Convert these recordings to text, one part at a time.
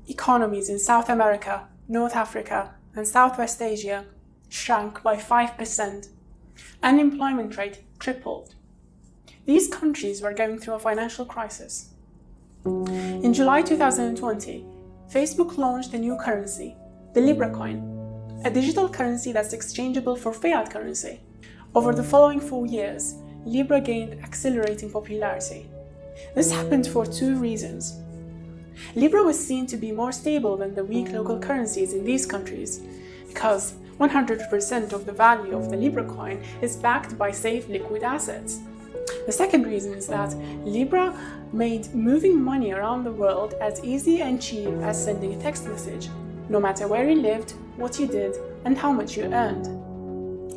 Economies in South America, North Africa, and Southwest Asia shrank by 5%. Unemployment rate tripled. These countries were going through a financial crisis. In July 2020, Facebook launched a new currency, the Libra coin, a digital currency that's exchangeable for fiat currency. Over the following 4 years, Libra gained accelerating popularity. This happened for 2 reasons. Libra was seen to be more stable than the weak local currencies in these countries, because 100% of the value of the Libra coin is backed by safe liquid assets. The second reason is that Libra made moving money around the world as easy and cheap as sending a text message, no matter where you lived, what you did, and how much you earned.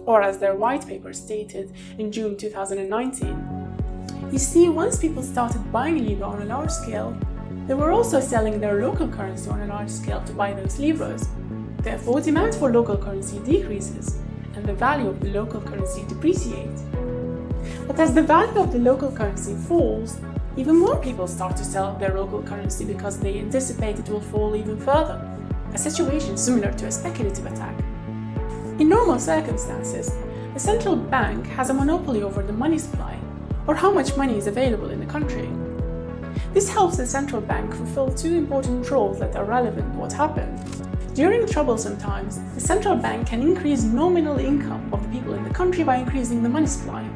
Or as their white paper stated in June 2019. You see, once people started buying Libra on a large scale, they were also selling their local currency on a large scale to buy those Libras. Therefore, demand for local currency decreases, and the value of the local currency depreciates. But as the value of the local currency falls, even more people start to sell their local currency because they anticipate it will fall even further, a situation similar to a speculative attack. In normal circumstances, the central bank has a monopoly over the money supply, or how much money is available in the country. This helps the central bank fulfill 2 important roles that are relevant to what happened. During troublesome times, the central bank can increase nominal income of the people in the country by increasing the money supply.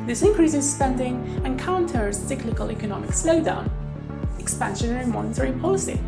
This increases spending and counters cyclical economic slowdown, expansionary monetary policy.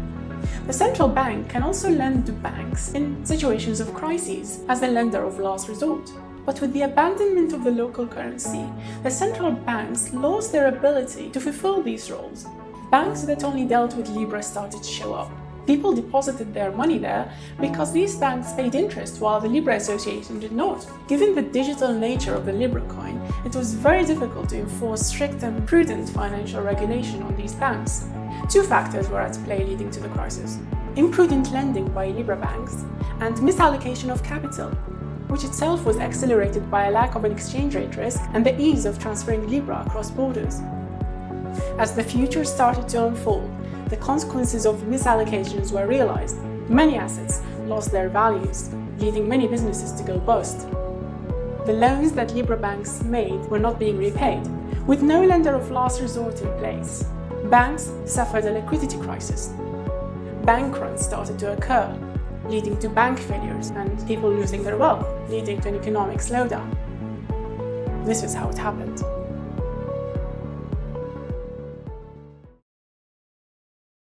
The central bank can also lend to banks in situations of crises as the lender of last resort. But with the abandonment of the local currency, the central banks lost their ability to fulfill these roles. Banks that only dealt with Libra started to show up. People deposited their money there because these banks paid interest while the Libra Association did not. Given the digital nature of the Libra coin, it was very difficult to enforce strict and prudent financial regulation on these banks. 2 factors were at play leading to the crisis: imprudent lending by Libra banks and misallocation of capital, which itself was accelerated by a lack of an exchange rate risk and the ease of transferring Libra across borders. As the future started to unfold, the consequences of misallocations were realized. Many assets lost their values, leading many businesses to go bust. The loans that Libra banks made were not being repaid, with no lender of last resort in place. Banks suffered a liquidity crisis. Bank runs started to occur, leading to bank failures and people losing their wealth, leading to an economic slowdown. This is how it happened.